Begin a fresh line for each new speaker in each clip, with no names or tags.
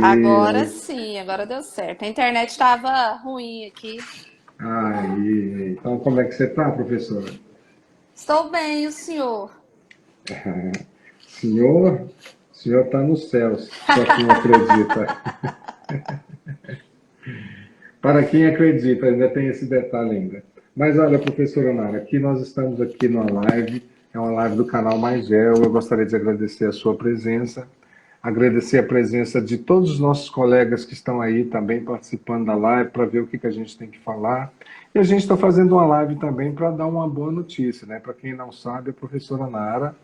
Agora
Aí,
sim, agora deu certo. A internet estava ruim aqui.
então como é que você está, professora?
Estou bem, e o senhor?
Senhor, o senhor está nos céus, para quem acredita. Para quem acredita, ainda tem esse detalhe ainda. Mas olha, professora Nara, aqui nós estamos aqui numa live, é uma live do canal Maigel. Eu gostaria de agradecer a sua presença, agradecer a presença de todos os nossos colegas que estão aí também participando da live para ver o que a gente tem que falar. E a gente está fazendo uma live também para dar uma boa notícia, né? Para quem não sabe, a professora Nara,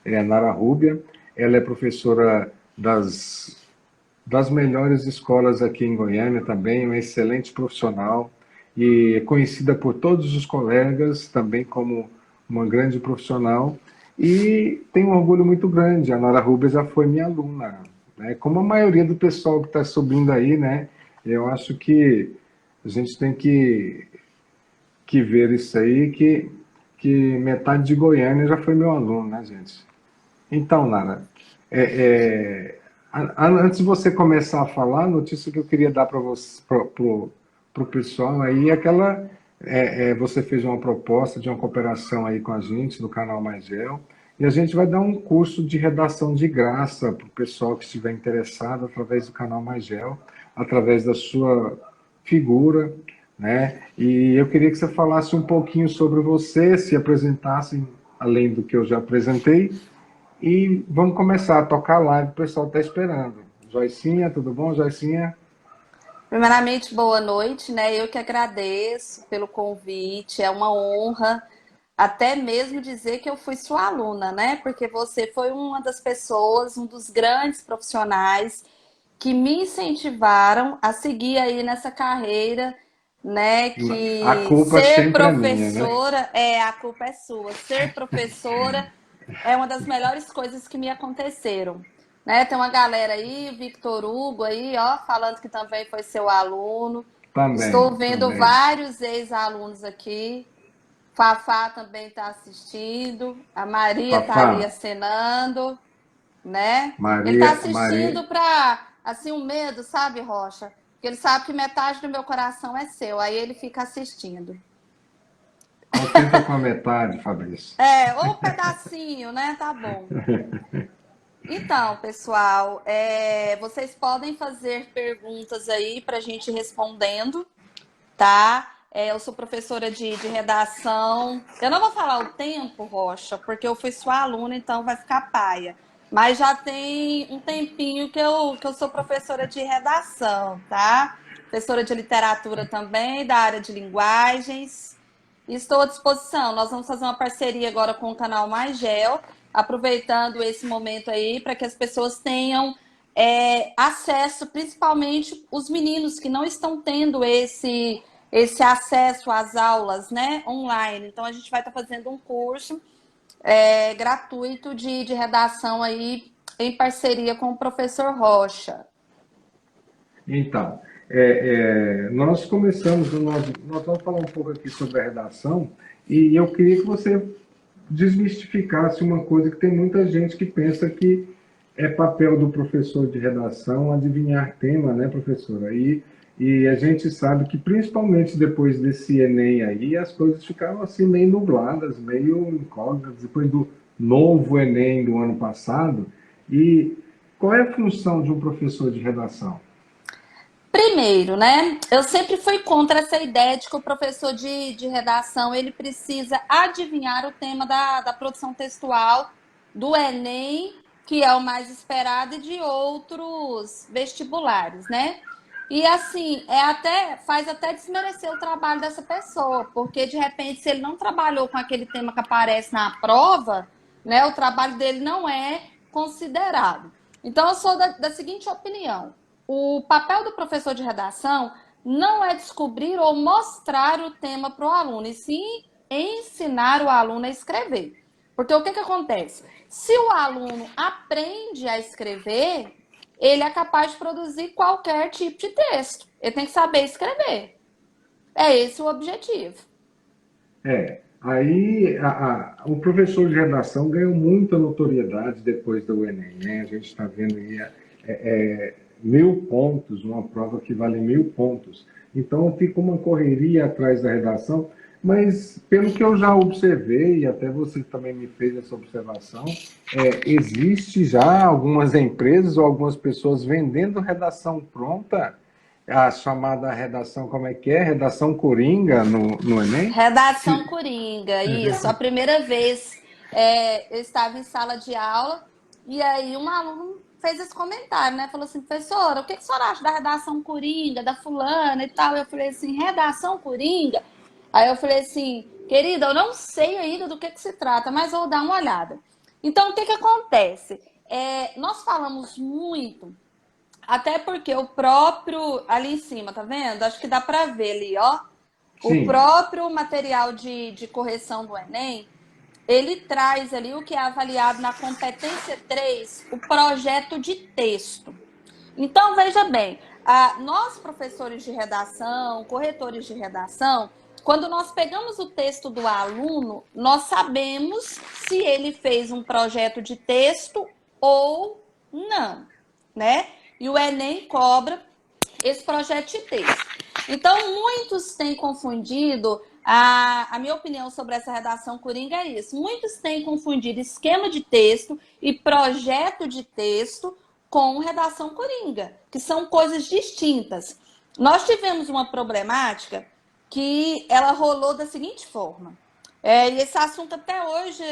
é a Nara Rúbia, ela é professora das melhores escolas aqui em Goiânia também, uma excelente profissional e é conhecida por todos os colegas também como uma grande profissional e tem um orgulho muito grande. A Nara Rubens já foi minha aluna, né? Como a maioria do pessoal que está subindo aí, né? Eu acho que a gente tem que ver isso aí, que metade de Goiânia já foi meu aluno, né, gente? Então, Nara, antes de você começar a falar, a notícia que eu queria dar para você, pro pessoal aí, é aquela, você fez uma proposta de uma cooperação aí com a gente no canal Maigel, e a gente vai dar um curso de redação de graça para o pessoal que estiver interessado através do canal Maigel, através da sua figura, né? E eu queria que você falasse um pouquinho sobre você, se apresentasse além do que eu já apresentei, e vamos começar a tocar a live, o pessoal está esperando. Joicinha, tudo bom, Joicinha?
Primeiramente, boa noite, né? Eu que agradeço pelo convite, é uma honra até mesmo dizer que eu fui sua aluna, né? Porque você foi uma das pessoas, um dos grandes profissionais que me incentivaram a seguir aí nessa carreira, né?
A
Que
culpa
ser
sempre é minha, né?
professora, a culpa é sua. Ser professora é uma das melhores coisas que me aconteceram. Né? Tem uma galera aí, Victor Hugo aí, ó, falando que também foi seu aluno.
Também,
Estou vendo
também.
vários ex-alunos aqui. Fafá também está assistindo. A Maria está ali
Fafá,
acenando, né? Ele está
Maria,
assistindo para, assim, um medo, sabe, Rocha? Porque ele sabe que metade do meu coração é seu. Aí ele fica assistindo.
contenta com a metade, Fabrício.
Ou um pedacinho, né? Tá bom. Então, pessoal, vocês podem fazer perguntas aí para a gente ir respondendo, tá? Eu sou professora de redação. Eu não vou falar o tempo, Rocha, porque eu fui sua aluna, então vai ficar paia. Mas já tem um tempinho que eu sou professora de redação, tá? Professora de literatura também, da área de linguagens. Estou à disposição. Nós vamos fazer uma parceria agora com o canal Maigel, aproveitando esse momento aí para que as pessoas tenham acesso, principalmente os meninos que não estão tendo esse acesso às aulas, né, online. Então a gente vai estar fazendo um curso gratuito de redação aí em parceria com o professor Rocha.
Então, nós começamos, nós vamos falar um pouco aqui sobre a redação, e eu queria que você desmistificasse uma coisa que tem muita gente que pensa que é papel do professor de redação adivinhar tema, né, professora? E a gente sabe que, principalmente depois desse Enem aí, as coisas ficaram assim meio nubladas, meio incógnitas, depois do novo Enem do ano passado. E qual é a função de um professor de redação?
Primeiro, né? Eu sempre fui contra essa ideia de que o professor de redação ele precisa adivinhar o tema da produção textual do Enem, que é o mais esperado, e de outros vestibulares, né? E assim, faz até desmerecer o trabalho dessa pessoa, porque de repente, se ele não trabalhou com aquele tema que aparece na prova, né, o trabalho dele não é considerado. Então, eu sou da seguinte opinião: o papel do professor de redação não é descobrir ou mostrar o tema para o aluno, e sim ensinar o aluno a escrever. Porque o que acontece? Se o aluno aprende a escrever, ele é capaz de produzir qualquer tipo de texto. Ele tem que saber escrever. É esse o objetivo.
Aí o professor de redação ganhou muita notoriedade depois do Enem, né? A gente está vendo aí 1.000 pontos, uma prova que vale 1.000 pontos. Então fica uma correria atrás da redação, mas pelo que eu já observei, e até você também me fez essa observação, existe já algumas empresas ou algumas pessoas vendendo redação pronta, a chamada redação, como é que é? Redação coringa no Enem?
Redação
Se-
Coringa, isso. A primeira vez eu estava em sala de aula e aí um aluno fez esse comentário, né? Falou assim, professora, o que a senhora acha da redação Coringa, da fulana e tal? Eu falei assim, redação Coringa? Aí eu falei assim, querida, eu não sei ainda do que se trata, mas vou dar uma olhada. Então, o que acontece? Nós falamos muito, até porque o próprio, ali em cima, tá vendo? Acho que dá para ver ali, ó. O
Sim,
próprio material de correção do Enem, ele traz ali o que é avaliado na competência 3, o projeto de texto. Então, veja bem, nós, professores de redação, corretores de redação, quando nós pegamos o texto do aluno, nós sabemos se ele fez um projeto de texto ou não, né? E o Enem cobra esse projeto de texto. Então, muitos têm confundido, a minha opinião sobre essa redação coringa é isso, muitos têm confundido esquema de texto e projeto de texto com redação coringa, que são coisas distintas. Nós tivemos uma problemática que ela rolou da seguinte forma, e esse assunto até hoje,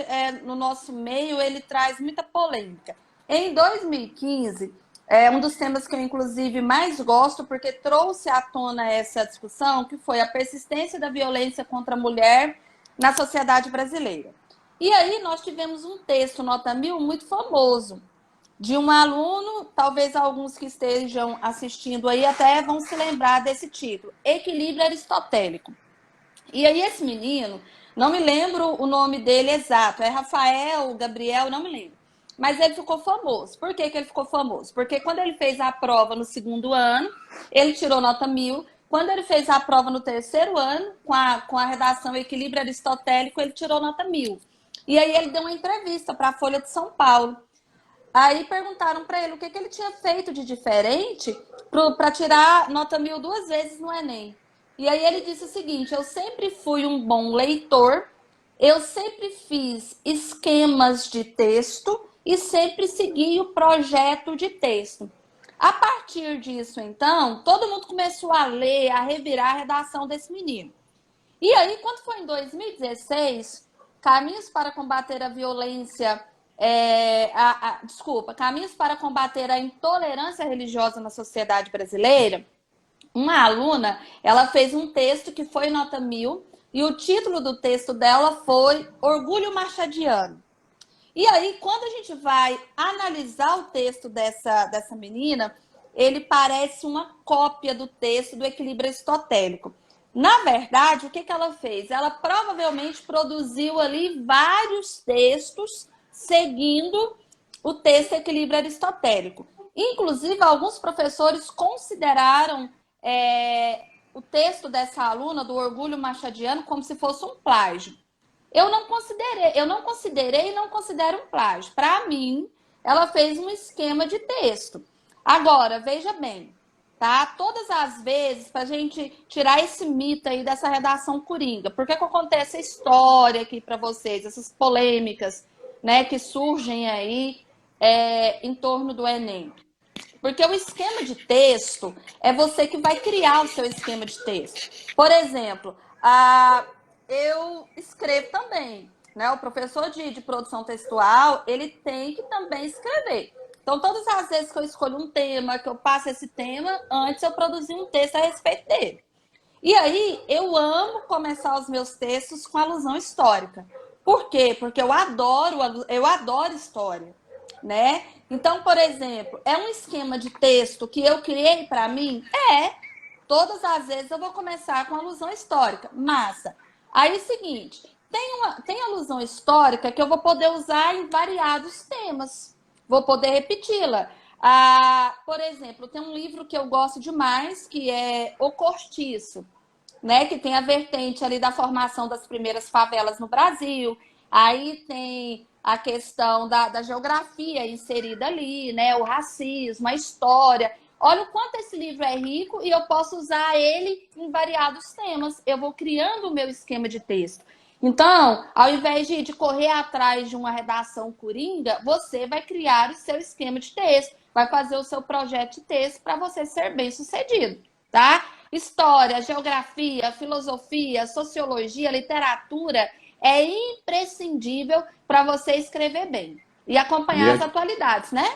no nosso meio, ele traz muita polêmica. Em 2015, um dos temas que eu, inclusive, mais gosto, porque trouxe à tona essa discussão, que foi a persistência da violência contra a mulher na sociedade brasileira. E aí nós tivemos um texto, nota 1000, muito famoso, de um aluno, talvez alguns que estejam assistindo aí até vão se lembrar desse título, Equilíbrio Aristotélico. E aí esse menino, não me lembro o nome dele exato, é Rafael, Gabriel, não me lembro. Mas ele ficou famoso. Por que ele ficou famoso? Porque quando ele fez a prova no segundo ano, ele tirou nota 1000. Quando ele fez a prova no terceiro ano, com a redação Equilíbrio Aristotélico, ele tirou nota 1000. E aí ele deu uma entrevista para a Folha de São Paulo. Aí perguntaram para ele o que ele tinha feito de diferente para tirar nota 1000 duas vezes no Enem. E aí ele disse o seguinte, eu sempre fui um bom leitor, eu sempre fiz esquemas de texto e sempre segui o projeto de texto. A partir disso, então, todo mundo começou a ler, a revirar a redação desse menino. E aí, quando foi em 2016, Caminhos para combater a violência, Caminhos para combater a intolerância religiosa na sociedade brasileira, uma aluna, ela fez um texto que foi nota 1000 e o título do texto dela foi Orgulho Machadiano. E aí, quando a gente vai analisar o texto dessa menina, ele parece uma cópia do texto do Equilíbrio Aristotélico. Na verdade, o que ela fez? Ela provavelmente produziu ali vários textos seguindo o texto Equilíbrio Aristotélico. Inclusive, alguns professores consideraram o texto dessa aluna, do Orgulho Machadiano, como se fosse um plágio. Eu não considerei e não considero um plágio. Para mim, ela fez um esquema de texto. Agora, veja bem, tá? Todas as vezes, para a gente tirar esse mito aí dessa redação coringa, por que acontece a história aqui para vocês, essas polêmicas, né, que surgem aí em torno do Enem? Porque o esquema de texto é você que vai criar o seu esquema de texto. Por exemplo, eu escrevo também, né? O professor de produção textual, ele tem que também escrever. Então, todas as vezes que eu escolho um tema, que eu passo esse tema, antes eu produzi um texto a respeito dele. E aí, eu amo começar os meus textos com alusão histórica. Por quê? Porque eu adoro história, né? Então, por exemplo, é um esquema de texto que eu criei para mim? Todas as vezes eu vou começar com alusão histórica. Massa. Aí, é o seguinte, tem alusão histórica que eu vou poder usar em variados temas. Vou poder repeti-la. Por exemplo, tem um livro que eu gosto demais, que é O Cortiço, né? Que tem a vertente ali da formação das primeiras favelas no Brasil. Aí tem a questão da geografia inserida ali, né? O racismo, a história. olha o quanto esse livro é rico e eu posso usar ele em variados temas. Eu vou criando o meu esquema de texto. Então, ao invés de correr atrás de uma redação coringa, você vai criar o seu esquema de texto, vai fazer o seu projeto de texto para você ser bem sucedido, tá? História, geografia, filosofia, sociologia, literatura é imprescindível para você escrever bem e
E
acompanhar as
a,
atualidades, né?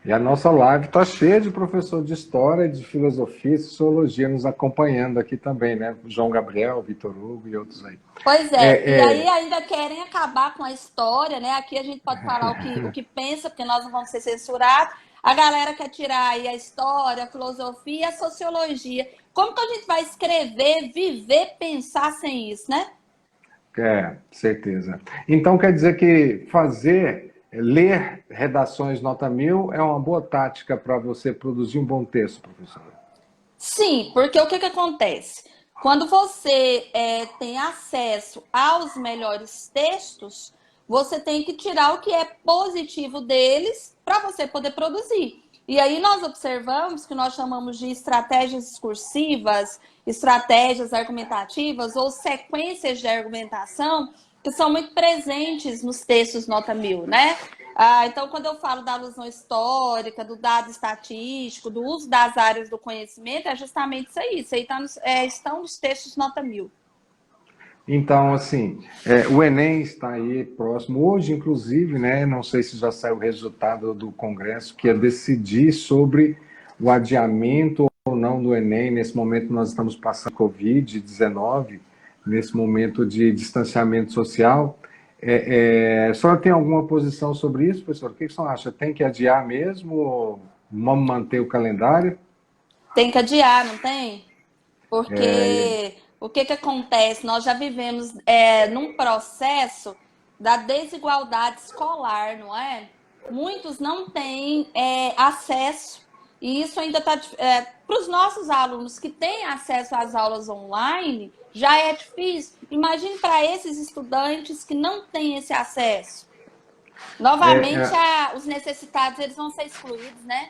e a nossa live está cheia de professor de história, de filosofia e sociologia nos acompanhando aqui também, né? João Gabriel, Vitor Hugo e outros aí.
Pois é, e
É,
aí
é,
ainda querem acabar com a história, né? Aqui a gente pode falar o que pensa, porque nós não vamos ser censurados. A galera quer tirar aí a história, a filosofia e a sociologia. Como que a gente vai escrever, viver, pensar sem isso, né?
certeza. Então quer dizer que ler redações nota 1000 é uma boa tática para você produzir um bom texto, professora?
Sim, porque o que que acontece? Quando você tem acesso aos melhores textos, você tem que tirar o que é positivo deles para você poder produzir. E aí nós observamos que nós chamamos de estratégias discursivas, estratégias argumentativas ou sequências de argumentação que são muito presentes nos textos nota 1000, né? Então, quando eu falo da alusão histórica, do dado estatístico, do uso das áreas do conhecimento, é justamente isso aí. Isso aí estão nos textos nota 1000.
Então, assim, o Enem está aí próximo. Hoje, inclusive, né, não sei se já saiu o resultado do Congresso, que ia decidir sobre o adiamento ou não do Enem. Nesse momento, nós estamos passando Covid-19, nesse momento de distanciamento social. A senhora tem alguma posição sobre isso, professor? O que a senhora acha? Tem que adiar mesmo ou vamos manter o calendário?
Tem que adiar, não tem?
É,
Porque o que que acontece? Nós já vivemos num processo da desigualdade escolar, não é? Muitos não têm acesso, e isso ainda está. Para os nossos alunos que têm acesso às aulas online, já é difícil. Imagine para esses estudantes que não têm esse acesso.
é,
Novamente,
é,
os necessitados eles vão ser excluídos, né?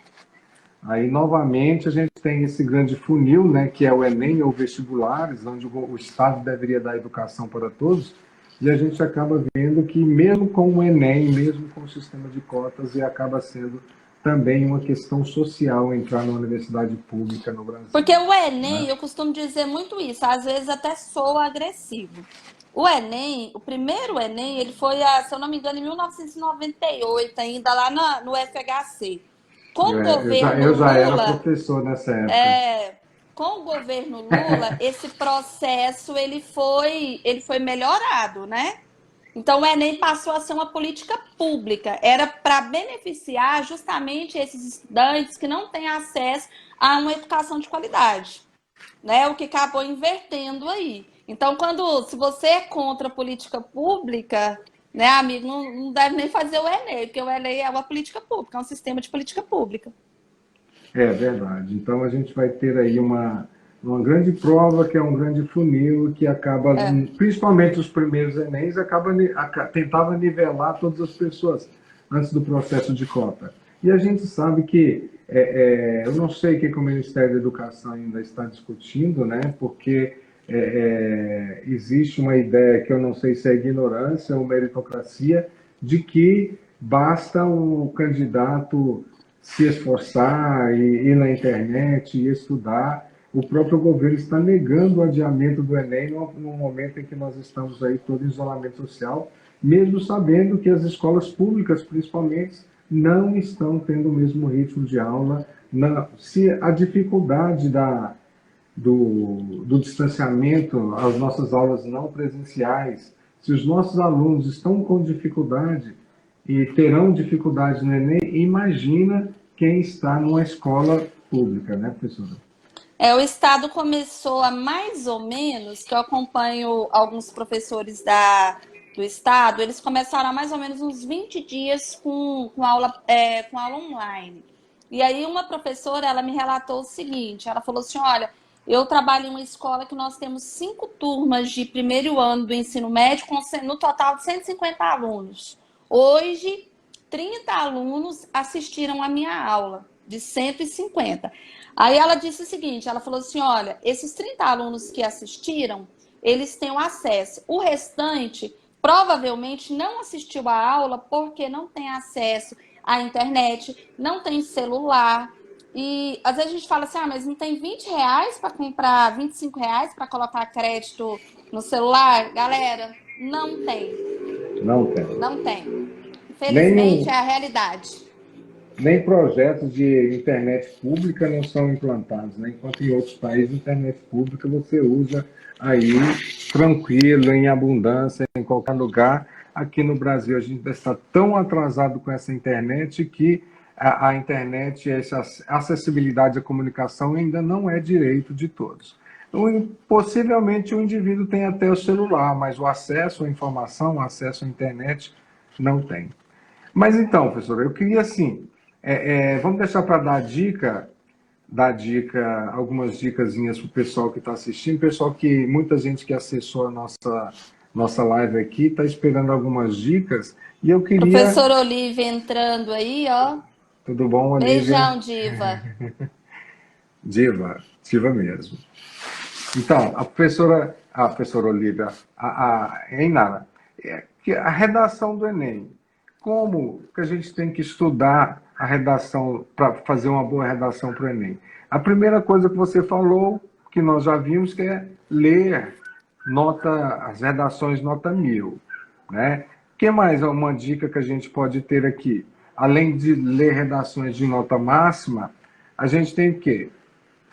Aí, novamente, a gente tem esse grande funil, né, que é o Enem ou vestibulares, onde o Estado deveria dar educação para todos, e a gente acaba vendo que, mesmo com o Enem, mesmo com o sistema de cotas, e acaba sendo também uma questão social entrar na universidade pública no Brasil.
Porque o
Né?
Enem, eu costumo dizer muito isso, às vezes até soa agressivo. O Enem, o primeiro Enem, ele foi, se eu não me engano, em 1998, ainda lá no FHC. Com o governo
Eu já era
Lula,
professor nessa época.
com o governo Lula, esse processo ele foi melhorado, né? Então, o Enem passou a ser uma política pública. Era para beneficiar justamente esses estudantes que não têm acesso a uma educação de qualidade, né? O que acabou invertendo aí. Então, se você é contra a política pública, né, amigo, não deve nem fazer o Enem, porque o Enem é uma política pública, é um sistema de política pública.
É verdade. Então a gente vai ter aí uma grande prova, que é um grande funil, que acaba,
É.
principalmente os primeiros Enems, tentava nivelar todas as pessoas antes do processo de cota. E a gente sabe que, eu não sei o que o Ministério da Educação ainda está discutindo, né, porque existe uma ideia que eu não sei se é ignorância ou meritocracia, de que basta o candidato se esforçar e ir na internet e estudar. O próprio governo está negando o adiamento do Enem no momento em que nós estamos aí todo em isolamento social, mesmo sabendo que as escolas públicas, principalmente, não estão tendo o mesmo ritmo de aula. Se a dificuldade do distanciamento, as nossas aulas não presenciais, se os nossos alunos estão com dificuldade e terão dificuldade no Enem, imagina quem está numa escola pública, né, professora?
O Estado começou a mais ou menos, que eu acompanho alguns professores do Estado, eles começaram há mais ou menos uns 20 dias com aula online. E aí uma professora, ela me relatou o seguinte, ela falou assim, olha, eu trabalho em uma escola que nós temos 5 turmas de primeiro ano do ensino médio, no total de 150 alunos. Hoje, 30 alunos assistiram a minha aula. de 150. Aí ela disse o seguinte, ela falou assim, olha, esses 30 alunos que assistiram, eles têm o acesso. O restante provavelmente não assistiu a aula porque não tem acesso à internet, não tem celular. E às vezes a gente fala assim, ah, mas não tem R$ 20 para comprar, R$ 25 para colocar crédito no celular? Galera, não tem.
Não tem.
Não tem. Infelizmente, é
Nenhum,
a realidade.
nem projetos de internet pública não são implantados, né? Enquanto em outros países, internet pública você usa aí tranquilo, em abundância, em qualquer lugar. Aqui no Brasil, a gente está tão atrasado com essa internet que a internet, essa acessibilidade à comunicação ainda não é direito de todos. Então, possivelmente o indivíduo tem até o celular, mas o acesso à informação, o acesso à internet, não tem. Mas então, professor, eu queria assim, vamos deixar para dar dica, algumas dicasinhas para o pessoal que está assistindo, pessoal que muita gente que acessou a nossa live aqui está esperando algumas dicas e eu queria,
Professor Olivia entrando aí, ó.
tudo bom, Olivia?
Beijão, diva.
Diva mesmo. Então, a professora Olivia, Einara, a redação do Enem, como que a gente tem que estudar a redação para fazer uma boa redação para o Enem? A primeira coisa que você falou, que nós já vimos, que é ler as redações nota 1000, né? O que mais é uma dica que a gente pode ter aqui? Além de ler redações de nota máxima, a gente tem o quê?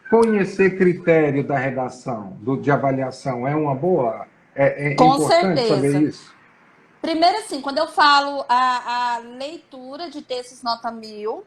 Conhecer critério da redação, de avaliação, é uma boa? É
Com
importante saber
certeza.
isso?
Primeiro, assim, quando eu falo a leitura de textos nota 1000,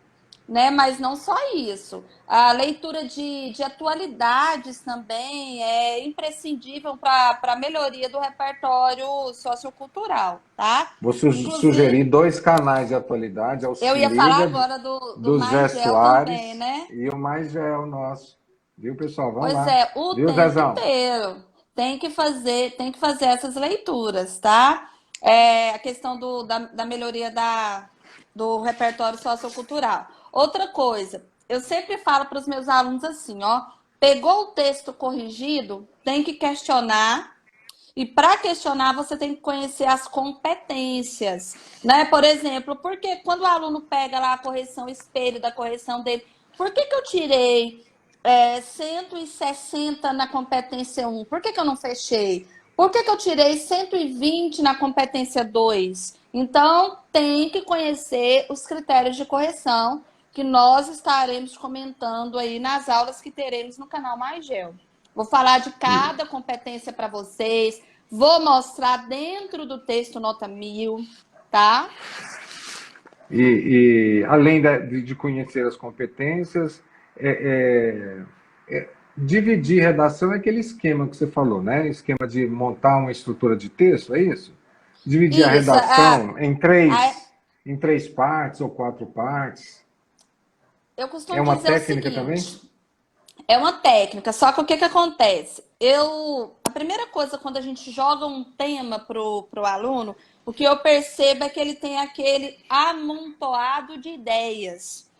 né? Mas não só isso. A leitura de atualidades também é imprescindível para a melhoria do repertório sociocultural, tá?
Vou
Inclusive,
sugerir dois canais de atualidade, é o
eu
Se
ia falar
Liga,
agora do
do Zé
Mais Gel também,
Soares,
né?
e o Mais Gel nosso. Viu, pessoal? Vamos
Pois
lá.
é, o
Viu,
tempo
Zezão?
inteiro. Tem que fazer essas leituras, tá? É, a questão da melhoria do repertório sociocultural. Outra coisa, eu sempre falo para os meus alunos assim, ó, pegou o texto corrigido, tem que questionar, e para questionar você tem que conhecer as competências, né? Por exemplo, porque quando o aluno pega lá a correção espelho da correção dele, por que eu tirei 160 na competência 1? Por que eu não fechei? Por que eu tirei 120 na competência 2? Então, tem que conhecer os critérios de correção que nós estaremos comentando aí nas aulas que teremos no canal MyGel. Vou falar de cada competência para vocês, vou mostrar dentro do texto nota 1000, tá?
E além de conhecer as competências, dividir redação é aquele esquema que você falou, né? Esquema de montar uma estrutura de texto, é isso? Dividir a
Isso,
redação
a,
em três partes ou quatro partes.
eu
É
costumo
uma
dizer o
técnica também?
seguinte, é uma técnica, só que o que acontece? A primeira coisa, quando a gente joga um tema pro aluno, o que eu percebo é que ele tem aquele amontoado de ideias.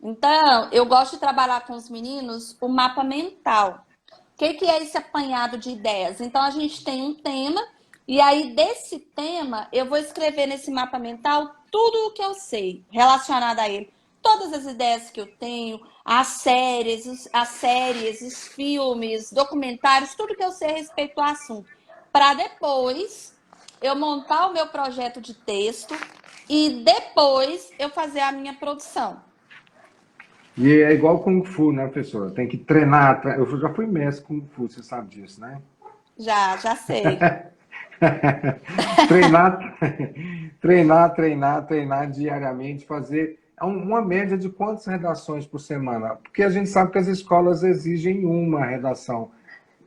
Então, eu gosto de trabalhar com os meninos o mapa mental. O que é esse apanhado de ideias? Então, a gente tem um tema, e aí desse tema, eu vou escrever nesse mapa mental tudo o que eu sei relacionado a ele. Todas as ideias que eu tenho, as séries, os filmes, documentários, tudo que eu sei a respeito do assunto. Para depois eu montar o meu projeto de texto e depois eu fazer a minha produção.
E é igual Kung Fu, né, professora? Tem que treinar. Eu já fui mestre Kung Fu, você sabe disso, né?
Já sei.
Treinar, treinar diariamente, fazer uma média de quantas redações por semana? Porque a gente sabe que as escolas exigem uma redação,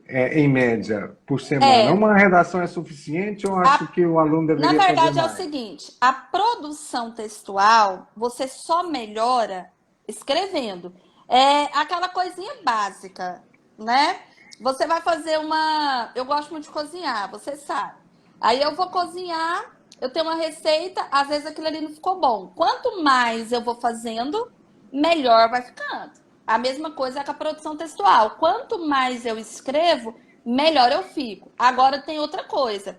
em média, por semana.
É,
Uma redação é suficiente ou acho
a
que o aluno
Na
deveria fazer
verdade é o
mais?
seguinte, a produção textual você só melhora escrevendo. É aquela coisinha básica, né? Você vai fazer uma. Eu gosto muito de cozinhar, você sabe. Aí eu vou cozinhar, eu tenho uma receita, às vezes aquilo ali não ficou bom. Quanto mais eu vou fazendo, melhor vai ficando. A mesma coisa com a produção textual. Quanto mais eu escrevo, melhor eu fico. Agora tem outra coisa.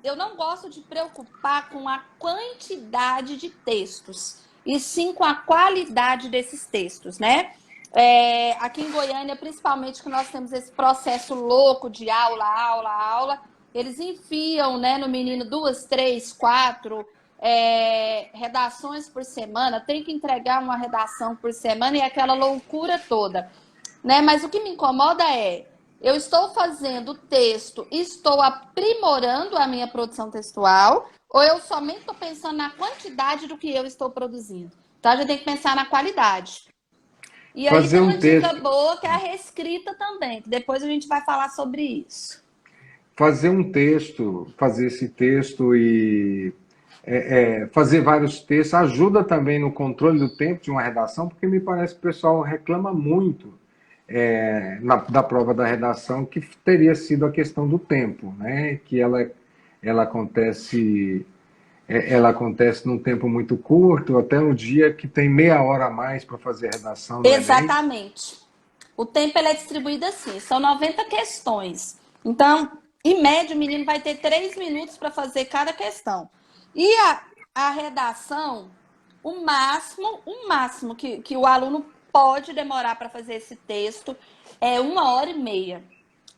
Eu não gosto de preocupar com a quantidade de textos, e sim com a qualidade desses textos, né? Aqui em Goiânia, principalmente, que nós temos esse processo louco de aula, aula, aula, eles enfiam, né, no menino 2, 3, 4 redações por semana, tem que entregar uma redação por semana e aquela loucura toda, né? Mas o que me incomoda é, eu estou fazendo o texto, estou aprimorando a minha produção textual, ou eu somente estou pensando na quantidade do que eu estou produzindo? Então, a gente tem que pensar na qualidade. E aí
Fazer
tem uma
um
dica
texto,
boa que é a reescrita também, que depois a gente vai falar sobre isso.
fazer um texto, fazer esse texto e fazer vários textos ajuda também no controle do tempo de uma redação, porque me parece que o pessoal reclama muito da prova da redação que teria sido a questão do tempo, né? Que ela acontece ela acontece num tempo muito curto, até um dia que tem meia hora a mais para fazer a redação no Enem.
Exatamente. O tempo ele é distribuído assim, são 90 questões. Então, em média, o menino vai ter 3 minutos para fazer cada questão. E a redação, o máximo que o aluno pode demorar para fazer esse texto é 1 hora e meia.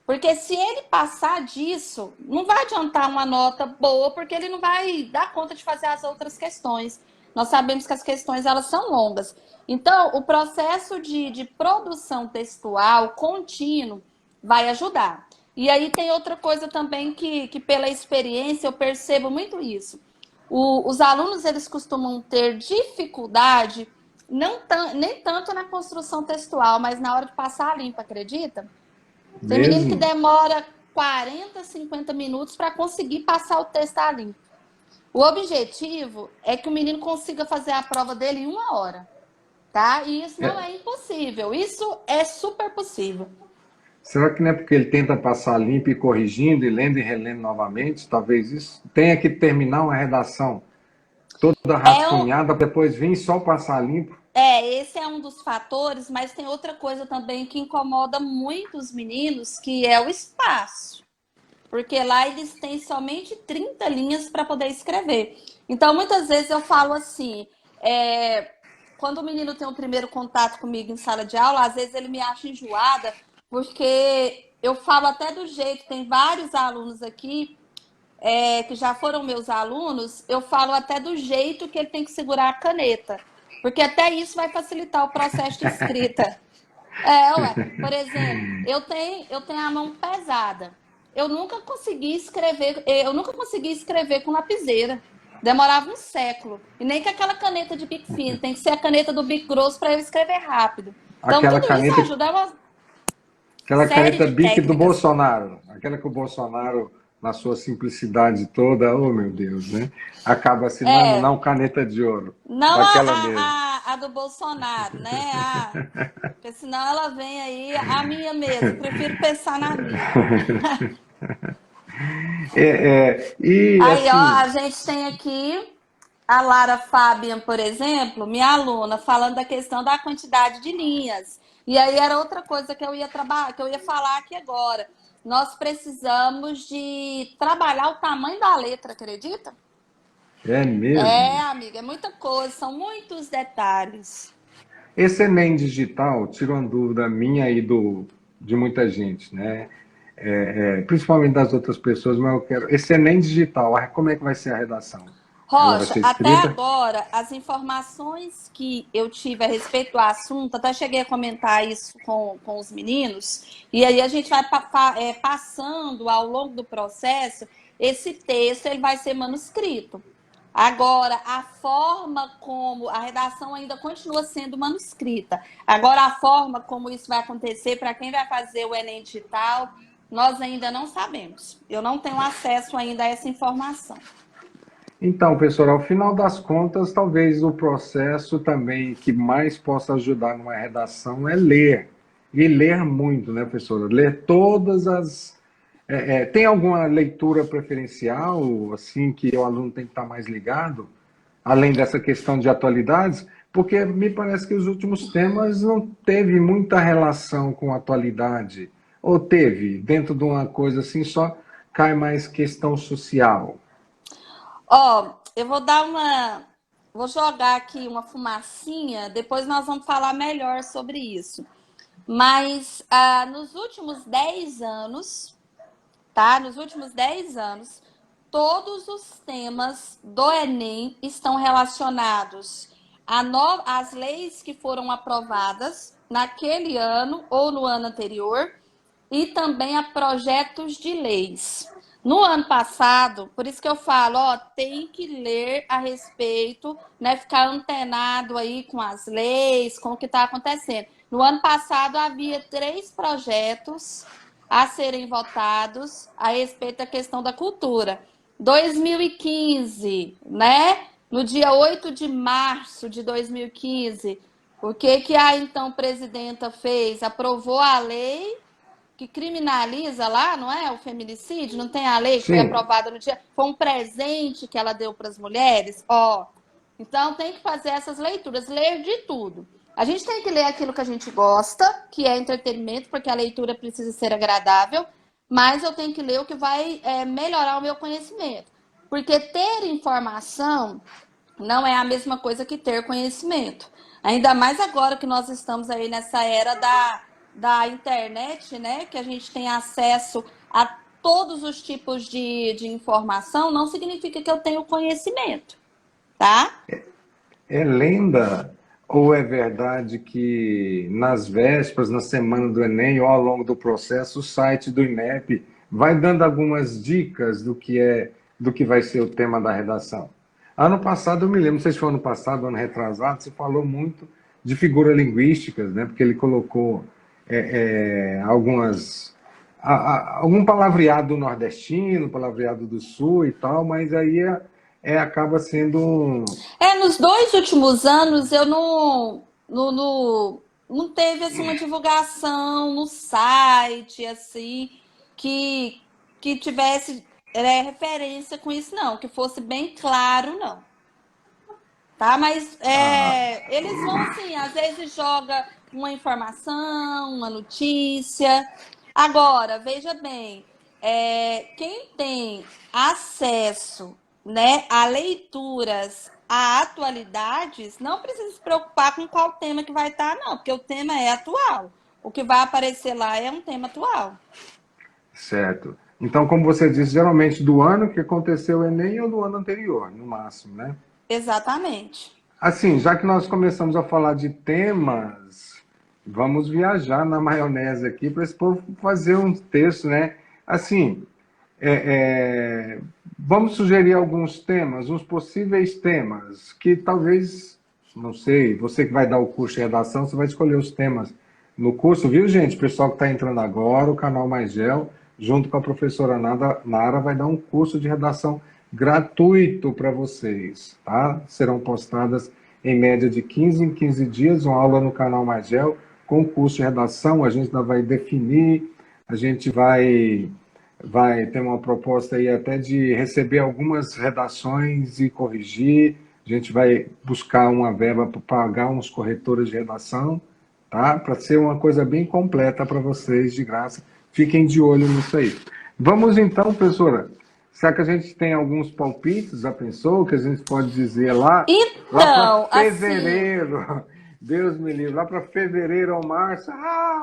Porque se ele passar disso, não vai adiantar uma nota boa, porque ele não vai dar conta de fazer as outras questões. Nós sabemos que as questões elas são longas. Então, o processo de produção textual contínuo vai ajudar. E aí tem outra coisa também que pela experiência eu percebo muito isso. Os alunos eles costumam ter dificuldade, nem tanto na construção textual, mas na hora de passar a limpo, acredita? Tem menino que
Mesmo?
demora 40, 50 minutos para conseguir passar o texto a limpo. O objetivo é que o menino consiga fazer a prova dele em 1 hora, tá? E isso não
É,
é impossível, isso é super possível.
será que não é porque ele tenta passar limpo e corrigindo e lendo e relendo novamente? Talvez isso tenha que terminar uma redação toda
É um,
rascunhada, depois vir só passar limpo.
esse é um dos fatores, mas tem outra coisa também que incomoda muito os meninos, que é o espaço. Porque lá eles têm somente 30 linhas para poder escrever. Então, muitas vezes eu falo assim, quando o menino tem um primeiro contato comigo em sala de aula, às vezes ele me acha enjoada, porque eu falo até do jeito, tem vários alunos aqui que já foram meus alunos, eu falo até do jeito que ele tem que segurar a caneta, porque até isso vai facilitar o processo de escrita. Ué, por exemplo, eu tenho a mão pesada. Eu nunca consegui escrever com lapiseira. Demorava um século. E nem com aquela caneta de bico fino. Tem que ser a caneta do bico grosso para eu escrever rápido. Então,
Aquela
tudo isso
caneta,
ajuda. É uma
aquela
série
caneta
de
Bic do
técnicas.
Bolsonaro, aquela que o Bolsonaro, na sua simplicidade toda, oh meu Deus, né? Acaba assinando,
É,
não caneta de ouro,
não
daquela mesmo.
a do Bolsonaro, né? Porque senão ela vem aí, a minha mesmo. Prefiro pensar na minha.
E
Aí, ó,
assim,
a gente tem aqui a Lara Fabian, por exemplo, minha aluna, falando da questão da quantidade de linhas. E aí era outra coisa que eu ia trabalhar, que eu ia falar aqui agora. Nós precisamos de trabalhar o tamanho da letra, acredita?
é mesmo.
Amiga, é muita coisa, são muitos detalhes.
Esse Enem digital tirou uma dúvida minha e de muita gente, né? Principalmente das outras pessoas, mas eu quero. Esse Enem digital, como é que vai ser a redação? Ela vai
Rocha,
ser
até
escrita?
agora, as informações que eu tive a respeito do assunto, até cheguei a comentar isso com os meninos, e aí a gente vai passando ao longo do processo, esse texto ele vai ser manuscrito. Agora, a forma como a redação ainda continua sendo manuscrita. Agora, a forma como isso vai acontecer para quem vai fazer o Enem digital, nós ainda não sabemos. Eu não tenho acesso ainda a essa informação.
Então, professor, ao final das contas, talvez o processo também que mais possa ajudar numa redação é ler. E ler muito, né, professora? Ler todas as. Tem alguma leitura preferencial, assim, que o aluno tem que estar mais ligado? Além dessa questão de atualidades? Porque me parece que os últimos temas não teve muita relação com a atualidade. Ou teve, dentro de uma coisa assim, só cai mais questão social.
Ó, eu vou dar uma. Vou jogar aqui uma fumacinha, depois nós vamos falar melhor sobre isso. Mas nos últimos 10 anos, tá? Nos últimos 10 anos, todos os temas do Enem estão relacionados às leis que foram aprovadas naquele ano ou no ano anterior e também a projetos de leis. No ano passado, por isso que eu falo, ó, tem que ler a respeito, né, ficar antenado aí com as leis, com o que está acontecendo. No ano passado havia 3 projetos a serem votados a respeito da questão da cultura. 2015, né? No dia 8 de março de 2015, o que que a então presidenta fez? Aprovou a lei que criminaliza lá, não é? O feminicídio, não tem a lei que foi
Sim,
aprovada no dia, foi um presente que ela deu para as mulheres, ó. Então tem que fazer essas leituras, ler de tudo. A gente tem que ler aquilo que a gente gosta, que é entretenimento, porque a leitura precisa ser agradável, mas eu tenho que ler o que vai melhorar o meu conhecimento. Porque ter informação não é a mesma coisa que ter conhecimento. Ainda mais agora que nós estamos aí nessa era da internet, né? Que a gente tem acesso a todos os tipos de informação, não significa que eu tenho conhecimento, tá?
é lenda ou é verdade que nas vésperas, na semana do Enem ou ao longo do processo, o site do INEP vai dando algumas dicas do que vai ser o tema da redação? Ano passado, eu me lembro, não sei se foi ano passado, ano retrasado, você falou muito de figuras linguísticas, né? Porque ele colocou algum palavreado nordestino, palavreado do sul e tal, mas aí acaba sendo
Nos 2 últimos anos eu não teve assim, uma divulgação no site, assim, que, que tivesse referência com isso, não, que fosse bem claro, não. Tá? Mas eles vão assim, às vezes joga uma informação, uma notícia. Agora, veja bem, quem tem acesso, né, a leituras, a atualidades, não precisa se preocupar com qual tema que vai estar, não, porque o tema é atual. O que vai aparecer lá é um tema atual.
certo. Então, como você disse, geralmente do ano que aconteceu o Enem ou do ano anterior, no máximo, né?
Exatamente.
Assim, já que nós começamos a falar de temas, vamos viajar na maionese aqui para esse povo fazer um texto, né? Assim, é, é, vamos sugerir alguns temas, uns possíveis temas, que talvez, não sei, você que vai dar o curso de redação, você vai escolher os temas no curso, viu, gente? O pessoal que está entrando agora, o canal Mais Gel, junto com a professora Nara, vai dar um curso de redação gratuito para vocês, tá? Serão postadas em média de 15 em 15 dias, uma aula no canal Mais Gel, com curso de redação, a gente ainda vai definir, a gente vai ter uma proposta aí até de receber algumas redações e corrigir. A gente vai buscar uma verba para pagar uns corretores de redação, tá? Para ser uma coisa bem completa para vocês, de graça. Fiquem de olho nisso aí. Vamos então, professora. Será que a gente tem alguns palpites? Já pensou que a gente pode dizer lá para
Então, assim,
fevereiro? Deus me livre, lá para fevereiro ou março.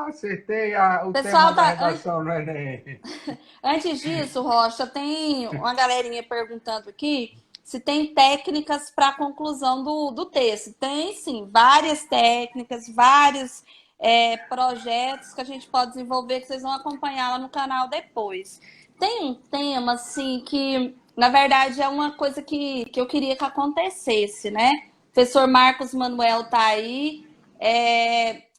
Acertei o tema
pessoal
da
tá.
redação no Enem.
Antes disso, Rocha, tem uma galerinha perguntando aqui se tem técnicas para a conclusão do texto. Tem sim, várias técnicas, vários projetos que a gente pode desenvolver que vocês vão acompanhar lá no canal depois. Tem um tema, assim, que na verdade é uma coisa que eu queria que acontecesse, né? O professor Marcos Manuel tá aí.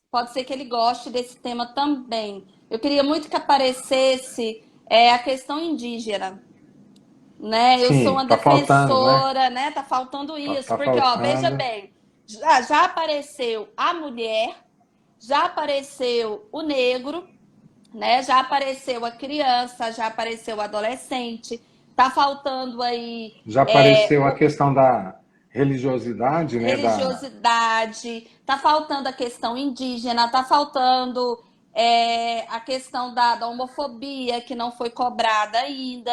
Pode ser que ele goste desse tema também. Eu queria muito que aparecesse a questão indígena, né? Eu sou
Sim,
uma
tá faltando, né?
defensora, né? Tá faltando
Tá,
isso,
tá
porque ó, veja
faltando.
bem, já apareceu a mulher, já apareceu o negro, né? Já apareceu a criança, já apareceu o adolescente. Tá faltando aí
Já apareceu a
o
questão da religiosidade, né,
religiosidade, tá faltando a questão indígena, tá faltando a questão da homofobia, que não foi cobrada ainda.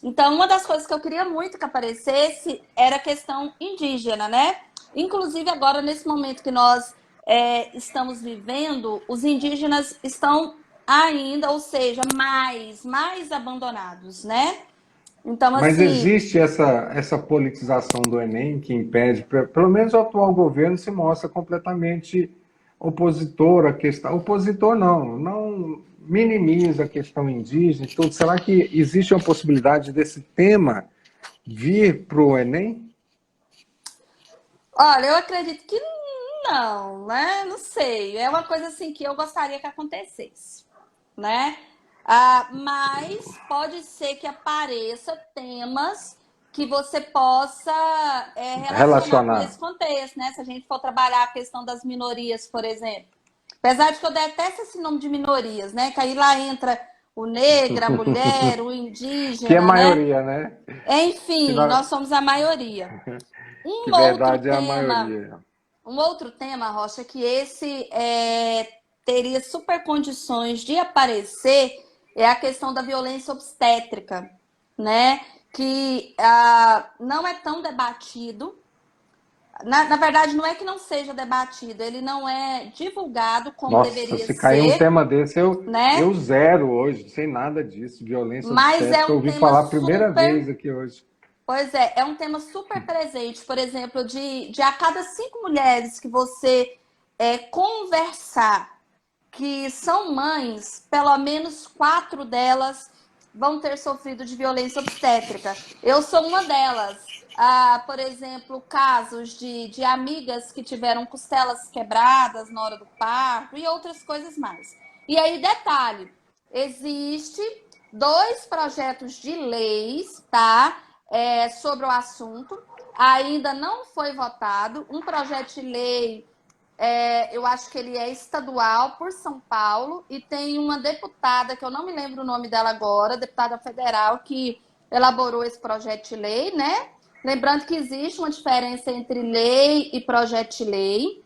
Então, uma das coisas que eu queria muito que aparecesse era a questão indígena, né? Inclusive, agora, nesse momento que nós estamos vivendo, os indígenas estão ainda, ou seja, mais abandonados, né? Então,
mas
assim,
existe essa politização do Enem que impede, pelo menos o atual governo se mostra completamente opositor à questão, opositor não minimiza a questão indígena e tudo. Será que existe uma possibilidade desse tema vir para o Enem?
olha, eu acredito que não, né? Não sei. É uma coisa assim que eu gostaria que acontecesse, né? Mas pode ser que apareça temas que você possa relacionar com
Relacionar.
esse contexto, né? Se a gente for trabalhar a questão das minorias, por exemplo. Apesar de que eu detesto esse nome de minorias, né? Que aí lá entra o negro, a mulher, o
Que é
indígena, né?
maioria, né? Que,
Enfim,
nós,
nós somos a maioria.
que
Um outro
verdade é a
tema
maioria.
um outro tema, Rocha, que esse teria super condições de aparecer é a questão da violência obstétrica, né? Que não é tão debatido. Na verdade, não é que não seja debatido, ele não é divulgado como
Nossa,
deveria
se cair um
ser,
tema desse, eu
né?
zero hoje, sem nada disso. Violência
Mas é
obstétrica, eu
um
ouvi
tema
falar a primeira vez
super.
aqui hoje.
Pois é um tema super presente. Por exemplo, de a cada 5 mulheres que você conversar que são mães, pelo menos 4 delas vão ter sofrido de violência obstétrica. Eu sou uma delas. Por exemplo, casos de amigas que tiveram costelas quebradas na hora do parto e outras coisas mais. E aí, detalhe, existe 2 projetos de leis, tá? Sobre o assunto. Ainda não foi votado. Um projeto de lei eu acho que ele é estadual por São Paulo e tem uma deputada, que eu não me lembro o nome dela agora, deputada federal, que elaborou esse projeto de lei, né? Lembrando que existe uma diferença entre lei e projeto de lei.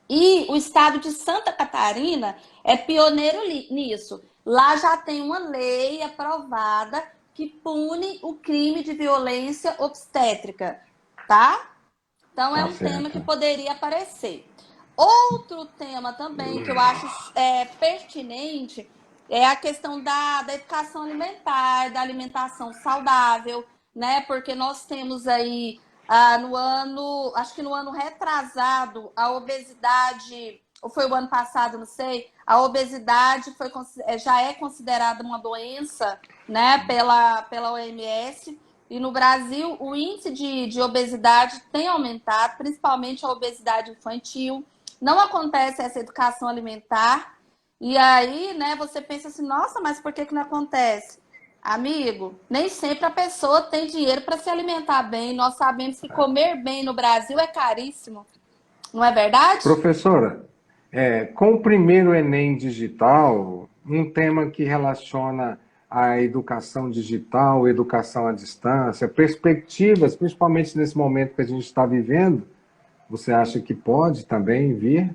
E o estado de Santa Catarina é pioneiro nisso. Lá já tem uma lei aprovada que pune o crime de violência obstétrica, tá? Então, é
Tá
um tema
certo.
que poderia aparecer. Outro tema também que eu acho pertinente é a questão da educação alimentar, da alimentação saudável, né? Porque nós temos aí no ano, acho que no ano retrasado, a obesidade, ou foi o ano passado, não sei, a obesidade já é considerada uma doença, né, pela OMS. E no Brasil, o índice de obesidade tem aumentado, principalmente a obesidade infantil. Não acontece essa educação alimentar. E aí, né, você pensa assim, nossa, mas por que não acontece? Amigo, nem sempre a pessoa tem dinheiro para se alimentar bem. Nós sabemos que comer bem no Brasil é caríssimo, não é verdade?
Professora, com o primeiro Enem digital, um tema que relaciona a educação digital, educação à distância, perspectivas, principalmente nesse momento que a gente está vivendo, você acha que pode também vir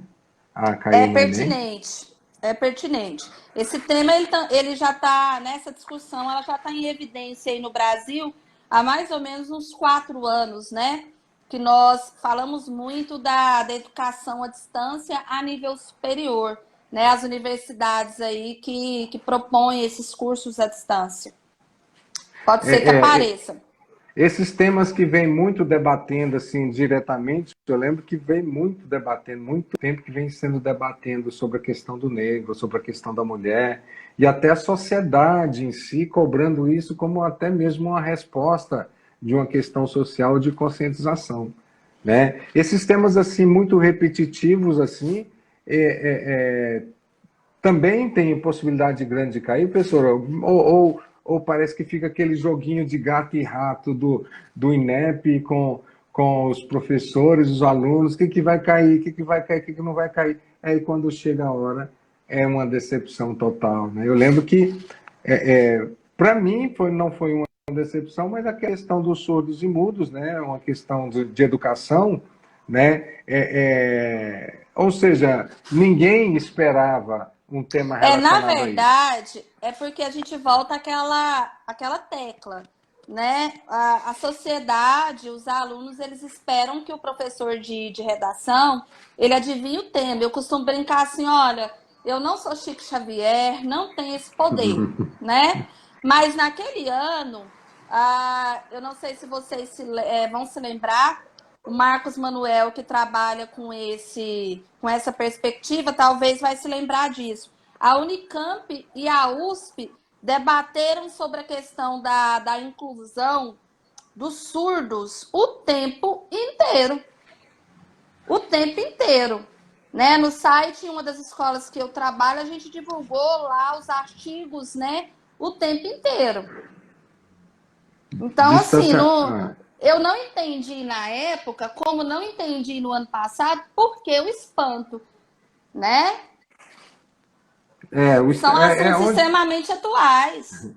a
É
cair no Enem?
pertinente, é pertinente. Esse tema ele já está nessa discussão, ela já está em evidência aí no Brasil há mais ou menos uns 4 anos, né? Que nós falamos muito da educação à distância a nível superior, né? As universidades aí que propõem esses cursos à distância. Pode
É,
ser que
é, é,
apareça.
Esses temas que vem muito debatendo assim diretamente, eu lembro que vem muito debatendo, muito tempo que vem sendo debatendo sobre a questão do negro, sobre a questão da mulher, e até a sociedade em si cobrando isso como até mesmo uma resposta de uma questão social de conscientização, né? Esses temas assim muito repetitivos assim, é, é, é, também tem possibilidade grande de cair, professor? Ou parece que fica aquele joguinho de gato e rato do INEP com os professores, os alunos, o que vai cair, o que vai cair, o que não vai cair. Aí quando chega a hora, é uma decepção total. Né? Eu lembro que, para mim, não foi uma decepção, mas a questão dos surdos e mudos, né? Uma questão de educação, né? Ou seja, ninguém esperava um tema
Na
relacionado a isso.
verdade, é porque a gente volta àquela tecla, né? A sociedade, os alunos, eles esperam que o professor de redação, ele adivinhe o tema. Eu costumo brincar assim, olha, eu não sou Chico Xavier, não tenho esse poder, né? Mas naquele ano, eu não sei se vocês vão se lembrar, o Marcos Manuel, que trabalha com essa perspectiva, talvez vai se lembrar disso. A Unicamp e a USP debateram sobre a questão da inclusão dos surdos o tempo inteiro. O tempo inteiro. Né? No site, em uma das escolas que eu trabalho, a gente divulgou lá os artigos, né, o tempo inteiro. Então, assim, eu não entendi na época, como não entendi no ano passado, por que o espanto, né? São assuntos extremamente atuais.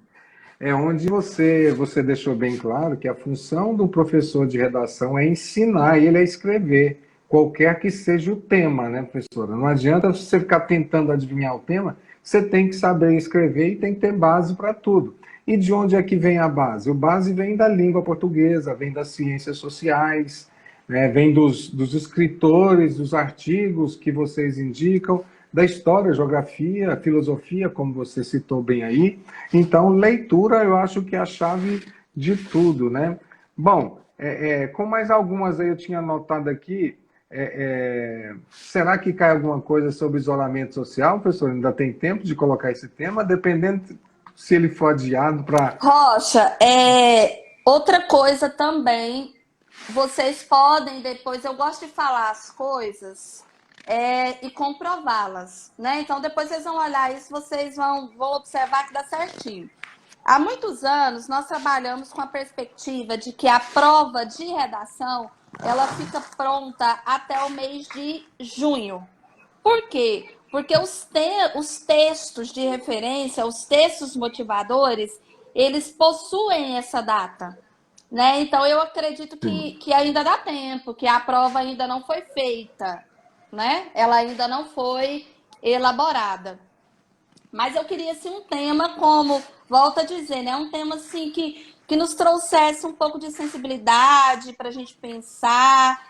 É onde você deixou bem claro que a função do professor de redação é ensinar ele a escrever, qualquer que seja o tema, né, professora? Não adianta você ficar tentando adivinhar o tema, você tem que saber escrever e tem que ter base para tudo. E de onde é que vem a base? A base vem da língua portuguesa, vem das ciências sociais, né, vem dos escritores, dos artigos que vocês indicam, da história, geografia, filosofia, como você citou bem aí. Então, leitura eu acho que é a chave de tudo, né? Bom, com mais algumas aí eu tinha anotado aqui, será que cai alguma coisa sobre isolamento social, professor? Ainda tem tempo de colocar esse tema, dependendo se ele for adiado para...
Rocha, outra coisa também, vocês podem depois, eu gosto de falar as coisas e comprová-las, né? Então depois vocês vão olhar isso, vocês vão observar que dá certinho. Há muitos anos nós trabalhamos com a perspectiva de que a prova de redação ela fica pronta até o mês de junho. Por quê? Porque os textos de referência, os textos motivadores, eles possuem essa data. Né? Então, eu acredito que ainda dá tempo, que a prova ainda não foi feita, né? Ela ainda não foi elaborada. Mas eu queria assim, um tema como, volto a dizer, né? Um tema assim, que nos trouxesse um pouco de sensibilidade para a gente pensar,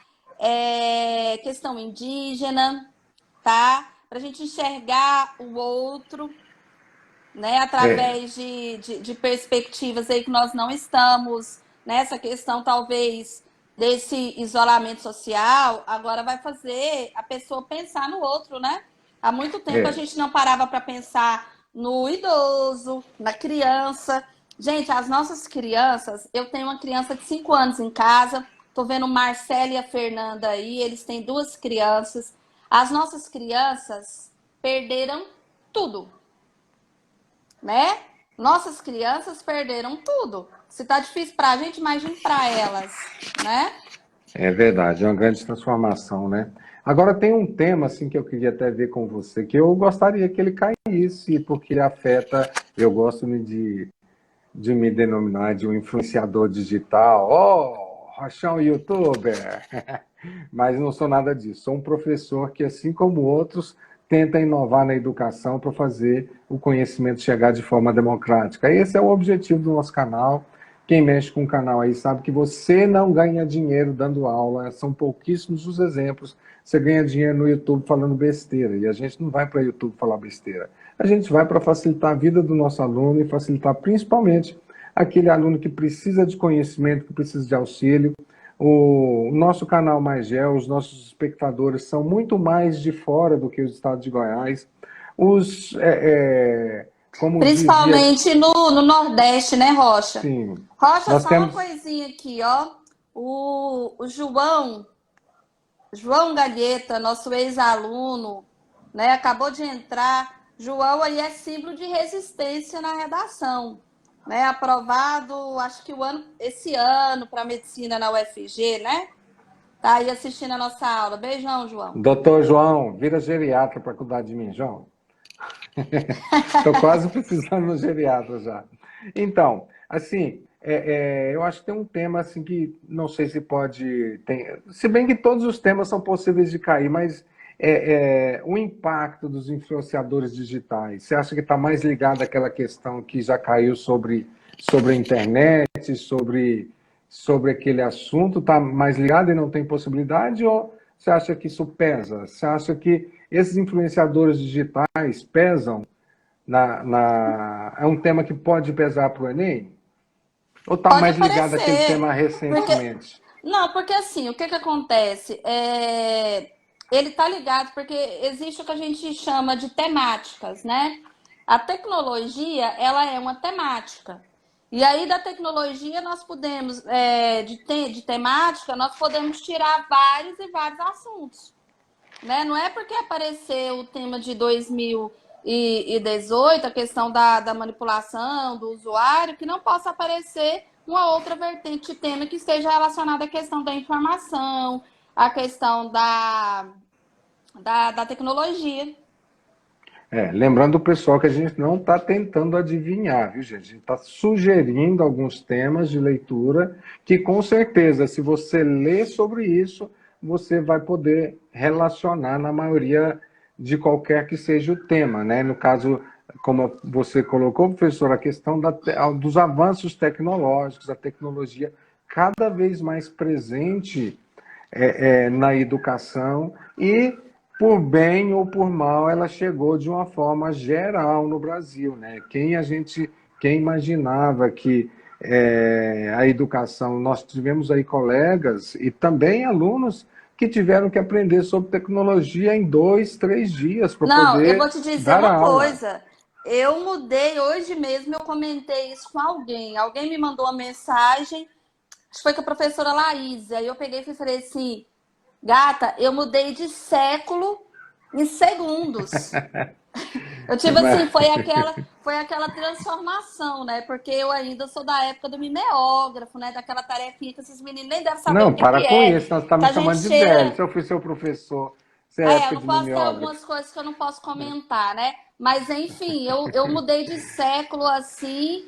questão indígena, tá? Para a gente enxergar o outro, né? Através de perspectivas aí que nós não estamos nessa questão, talvez, desse isolamento social, agora vai fazer a pessoa pensar no outro, né? Há muito tempo a gente não parava para pensar no idoso, na criança. Gente, as nossas crianças, eu tenho uma criança de 5 anos em casa, tô vendo o Marcelo e a Fernanda aí, eles têm 2 crianças. As nossas crianças perderam tudo, né? Nossas crianças perderam tudo. Se tá difícil para a gente, imagine para elas, né?
É verdade, é uma grande transformação, né? Agora tem um tema assim que eu queria até ver com você, que eu gostaria que ele caísse, porque ele afeta, eu gosto de me denominar de um influenciador digital, Rochão youtuber, mas não sou nada disso, sou um professor que, assim como outros, tenta inovar na educação para fazer o conhecimento chegar de forma democrática. Esse é o objetivo do nosso canal. Quem mexe com o canal aí sabe que você não ganha dinheiro dando aula, são pouquíssimos os exemplos. Você ganha dinheiro no YouTube falando besteira, e a gente não vai para o YouTube falar besteira. A gente vai para facilitar a vida do nosso aluno e facilitar principalmente aquele aluno que precisa de conhecimento, que precisa de auxílio. O nosso canal Mais Gel, os nossos espectadores são muito mais de fora do que os estados de Goiás. Como
principalmente dizia... no Nordeste, né, Rocha?
Sim.
Rocha, só uma coisinha aqui, ó. O João Galheta, nosso ex-aluno, né, acabou de entrar. João aí é símbolo de resistência na redação, né? Aprovado, acho que esse ano para medicina na UFG, né? Tá aí assistindo a nossa aula. Beijão, João.
Doutor João, vira geriatra para cuidar de mim, João. Estou quase precisando no geriatra já. Então, assim, eu acho que tem um tema assim que não sei se pode. Se bem que todos os temas são possíveis de cair, mas o impacto dos influenciadores digitais. Você acha que está mais ligado àquela questão que já caiu sobre a internet, sobre aquele assunto? Está mais ligado e não tem possibilidade? Ou você acha que isso pesa? Você acha que esses influenciadores digitais pesam é um tema que pode pesar para o Enem? Ou está
Pode
mais ligado àquele
aparecer,
tema
porque
recentemente?
não, porque assim, o que que acontece? Ele tá ligado porque existe o que a gente chama de temáticas, né? A tecnologia, ela é uma temática. E aí, da tecnologia, nós podemos, de temática, nós podemos tirar vários e vários assuntos, né? Não é porque apareceu o tema de 2018, a questão da manipulação do usuário, que não possa aparecer uma outra vertente de tema que esteja relacionada à questão da informação, à questão da tecnologia.
Lembrando o pessoal que a gente não está tentando adivinhar, viu, gente? A gente está sugerindo alguns temas de leitura que, com certeza, se você ler sobre isso, você vai poder relacionar na maioria de qualquer que seja o tema, né? No caso, como você colocou, professor, a questão dos avanços tecnológicos, a tecnologia cada vez mais presente na educação e, por bem ou por mal, ela chegou de uma forma geral no Brasil, né? Quem imaginava que a educação, nós tivemos aí colegas e também alunos que tiveram que aprender sobre tecnologia em 2, 3 dias para
Não, eu vou
poder
te dizer
dar
uma
aula.
coisa. Eu mudei hoje mesmo, eu comentei isso com alguém. Alguém me mandou uma mensagem, acho que foi com a professora Laís. Aí eu peguei e falei assim: gata, eu mudei de século em segundos. Eu tive assim, foi aquela transformação, né? Porque eu ainda sou da época do mimeógrafo, né? Daquela tarefinha que esses meninos nem devem saber o
Não,
que que
para com
é.
isso, nós estamos
Que a
me
gente
chamando de velho.
cheira.
Se eu fui seu professor, você é
Eu
época
não
de
posso ter
mimeógrafo.
algumas coisas que eu não posso comentar, né? Mas enfim, eu mudei de século assim,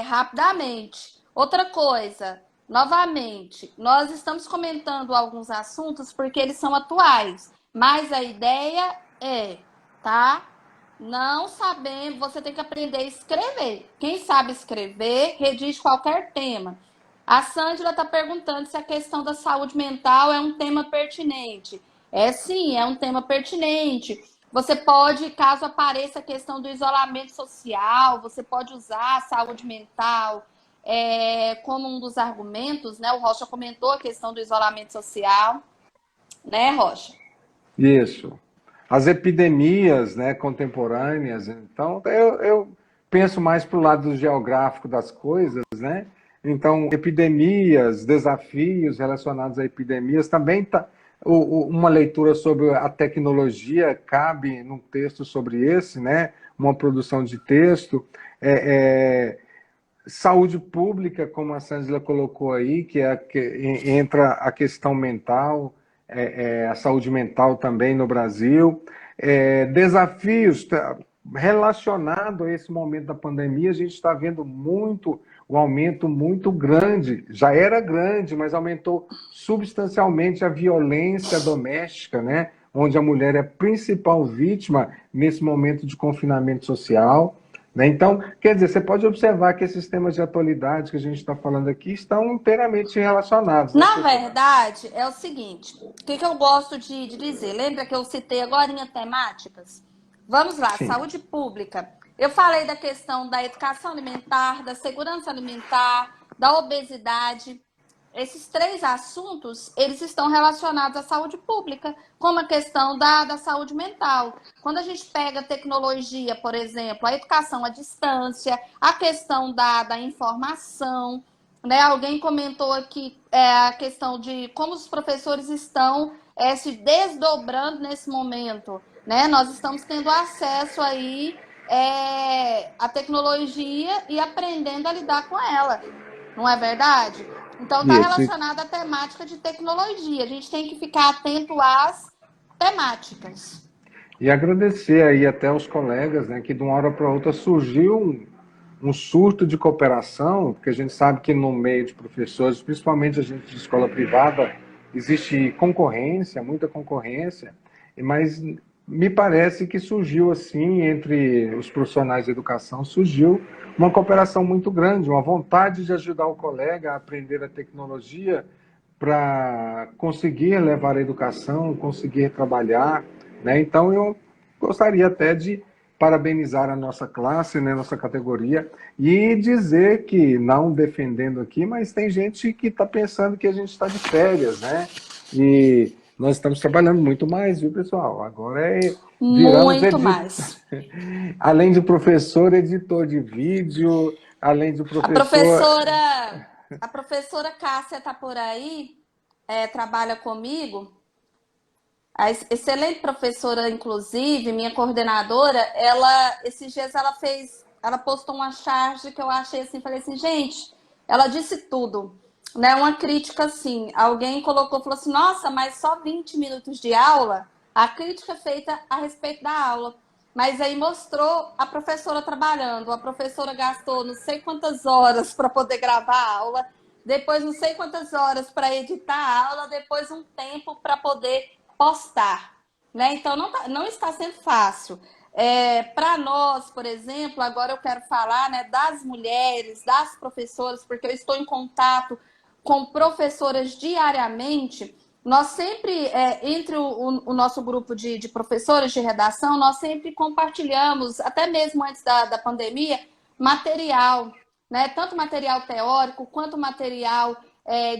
rapidamente. Outra coisa, novamente, nós estamos comentando alguns assuntos porque eles são atuais, mas a ideia tá? Não sabendo, você tem que aprender a escrever. Quem sabe escrever, redige qualquer tema. A Sângela está perguntando se a questão da saúde mental é um tema pertinente. É sim, é um tema pertinente. Você pode, caso apareça a questão do isolamento social, você pode usar a saúde mental como um dos argumentos, né? O Rocha comentou a questão do isolamento social, né, Rocha?
Isso. As epidemias, né, contemporâneas. Então, eu penso mais para o lado geográfico das coisas, né? Então, epidemias, desafios relacionados a epidemias, também tá, uma leitura sobre a tecnologia cabe num texto sobre esse, né? Uma produção de texto. Saúde pública, como a Sângela colocou aí, que entra a questão mental, a saúde mental também no Brasil. Desafios relacionados a esse momento da pandemia, a gente está vendo um aumento muito grande, já era grande, mas aumentou substancialmente a violência doméstica, né? Onde a mulher é a principal vítima nesse momento de confinamento social. Né? Então, quer dizer, você pode observar que esses temas de atualidade que a gente está falando aqui estão inteiramente relacionados, né,
Na
professora?
verdade, é o seguinte: o que eu gosto de dizer? Lembra que eu citei agora em temáticas? Vamos lá,
Sim.
saúde pública. Eu falei da questão da educação alimentar, da segurança alimentar, da obesidade. Esses três assuntos, eles estão relacionados à saúde pública, como a questão da saúde mental. Quando a gente pega a tecnologia, por exemplo, a educação à distância, a questão da informação, né? Alguém comentou aqui a questão de como os professores estão se desdobrando nesse momento, né? Nós estamos tendo acesso aí à tecnologia e aprendendo a lidar com ela, não é verdade? Então está
Isso.
relacionado à temática de tecnologia. A gente tem que ficar atento às temáticas.
E agradecer aí até os colegas, né, que de uma hora para outra surgiu um surto de cooperação, porque a gente sabe que no meio de professores, principalmente a gente de escola privada, existe concorrência, muita concorrência, mas me parece que surgiu assim, entre os profissionais de educação, surgiu uma cooperação muito grande, uma vontade de ajudar o colega a aprender a tecnologia para conseguir levar a educação, conseguir trabalhar, né? Então eu gostaria até de parabenizar a nossa classe, né, nossa categoria, e dizer que, não defendendo aqui, mas tem gente que está pensando que a gente está de férias, né? E nós estamos trabalhando muito mais, viu, pessoal? Agora viramos
Muito mais.
além de professor, editor de vídeo, além de
A
professor.
professora, a professora Cássia está por aí, trabalha comigo. A excelente professora, inclusive, minha coordenadora, esses dias ela postou uma charge que eu achei assim, falei assim, gente, ela disse tudo, né? Uma crítica assim, alguém falou assim, nossa, mas só 20 minutos de aula? A crítica feita a respeito da aula. Mas aí mostrou a professora trabalhando. A professora gastou não sei quantas horas para poder gravar a aula, depois não sei quantas horas para editar a aula, depois um tempo para poder postar, né? Então não está sendo fácil. Para nós, por exemplo, agora eu quero falar, né, das mulheres, das professoras, porque eu estou em contato com professoras diariamente. Nós sempre, entre o nosso grupo de professores de redação, nós sempre compartilhamos, até mesmo antes da pandemia, material, né? Tanto material teórico quanto material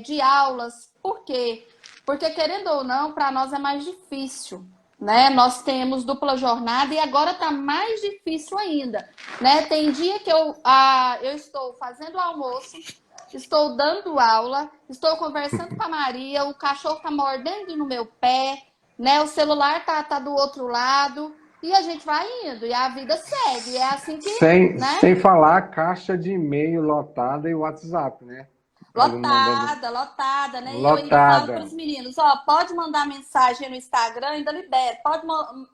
de aulas. Por quê? Porque, querendo ou não, para nós é mais difícil, né? Nós temos dupla jornada e agora está mais difícil ainda, né? Tem dia que eu estou fazendo o almoço, estou dando aula, estou conversando com a Maria, o cachorro está mordendo no meu pé, né? O celular tá do outro lado e a gente vai indo e a vida segue. É assim que, né?
Sem falar a caixa de e-mail lotada e WhatsApp, né? Aluno mandando
Lotada, lotada, né? E eu ainda falo para
lotada.
os meninos, ó, pode mandar mensagem no Instagram, ainda libera. Pode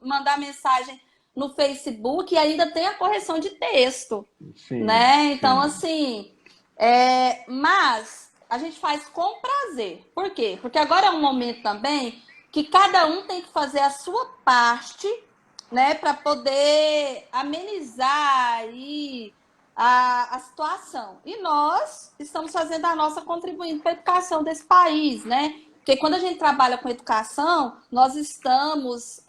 mandar mensagem no Facebook e ainda tem a correção de texto,
Sim,
né? Então,
sim.
assim, mas a gente faz com prazer. Por quê? Porque agora é um momento também que cada um tem que fazer a sua parte, né, para poder amenizar aí a situação. E nós estamos fazendo a nossa contribuindo para a educação desse país, né? Porque quando a gente trabalha com educação, nós estamos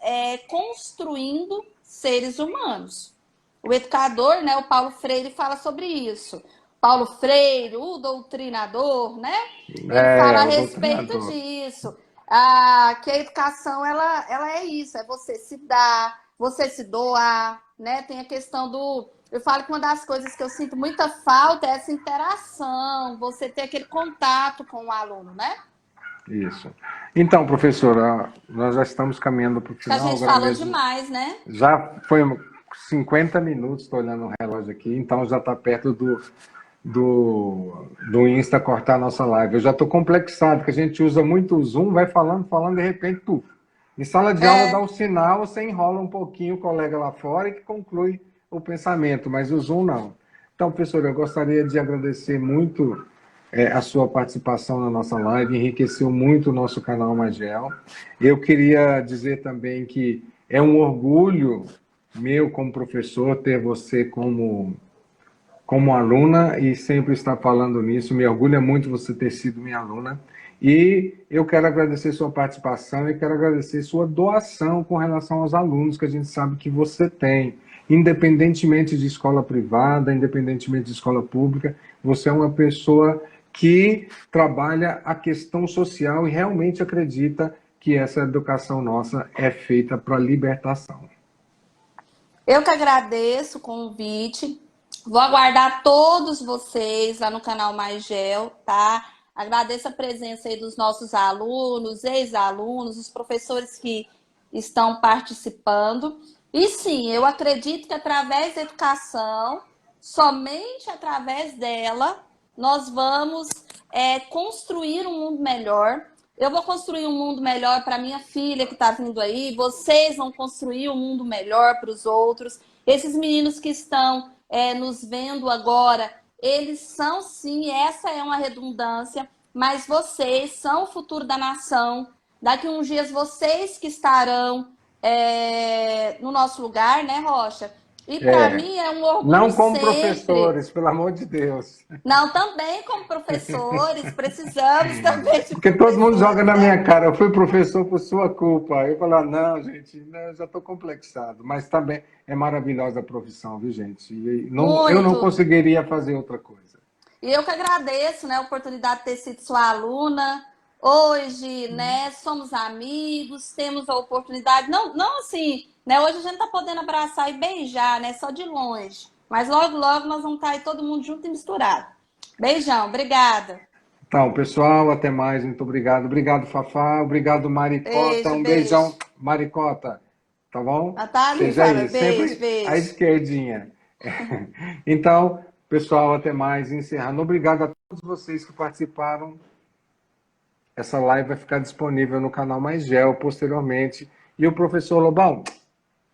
construindo seres humanos. O educador, né, o Paulo Freire, fala sobre isso. Paulo Freire, o doutrinador, né? Ele fala a
O
respeito
doutrinador.
disso. Que a educação ela é isso, é você se dar, você se doar, né? Tem a questão do. Eu falo que uma das coisas que eu sinto muita falta é essa interação, você ter aquele contato com o aluno, né?
Isso. Então, professora, nós já estamos caminhando para o
Acho que a
final,
gente
agora
falou
mesmo.
demais, né?
Já foi 50 minutos, estou olhando o relógio aqui, então já está perto do Insta cortar a nossa live. Eu já estou complexado, que a gente usa muito o Zoom, vai falando, falando, de repente, tu. Em sala de aula dá um sinal, você enrola um pouquinho o colega lá fora e que conclui o pensamento, mas o Zoom não. Então, professor, eu gostaria de agradecer muito a sua participação na nossa live, enriqueceu muito o nosso canal Magel. Eu queria dizer também que é um orgulho meu como professor ter você como aluna e sempre estar falando nisso. Me orgulha muito você ter sido minha aluna. E eu quero agradecer sua participação e quero agradecer sua doação com relação aos alunos que a gente sabe que você tem. Independentemente de escola privada, independentemente de escola pública, você é uma pessoa que trabalha a questão social e realmente acredita que essa educação nossa é feita para a libertação.
Eu que agradeço o convite. Vou aguardar todos vocês lá no canal Mais Gel, tá? Agradeço a presença aí dos nossos alunos, ex-alunos, os professores que estão participando. E sim, eu acredito que através da educação, somente através dela, nós vamos construir um mundo melhor. Eu vou construir um mundo melhor para minha filha que está vindo aí. Vocês vão construir um mundo melhor para os outros. Esses meninos que estão nos vendo agora, eles são sim, essa é uma redundância, mas vocês são o futuro da nação. Daqui a uns dias vocês que estarão no nosso lugar, né, Rocha? E para
É,
mim é um orgulho
não como
sempre.
professores, pelo amor de Deus.
Não, também como professores, precisamos também de
Porque todo mundo joga
professores,
na
né?
minha cara, eu fui professor por sua culpa. Eu falo, não, gente, não, eu já estou complexado. Mas também é maravilhosa a profissão, viu, gente? E eu não
Muito.
conseguiria fazer outra coisa.
E eu que agradeço, né, a oportunidade de ter sido sua aluna. Hoje, né, somos amigos, temos a oportunidade, não assim, né, hoje a gente tá podendo abraçar e beijar, né, só de longe. Mas logo, logo nós vamos estar aí todo mundo junto e misturado. Beijão, obrigada.
Então, pessoal, até mais. Muito obrigado. Obrigado, Fafá. Obrigado, Maricota.
Beijo,
Um beijão,
beijo.
Maricota. Tá bom?
A Thali
Esteja
fala
aí,
beijo,
sempre à
beijo.
esquerdinha. Então, pessoal, até mais. Encerrando. Obrigado a todos vocês que participaram. Essa live vai ficar disponível no canal Mais Gel posteriormente. E o professor Lobão,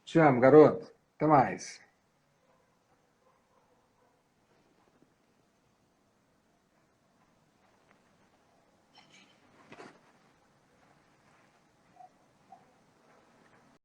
te amo, garoto. Até mais.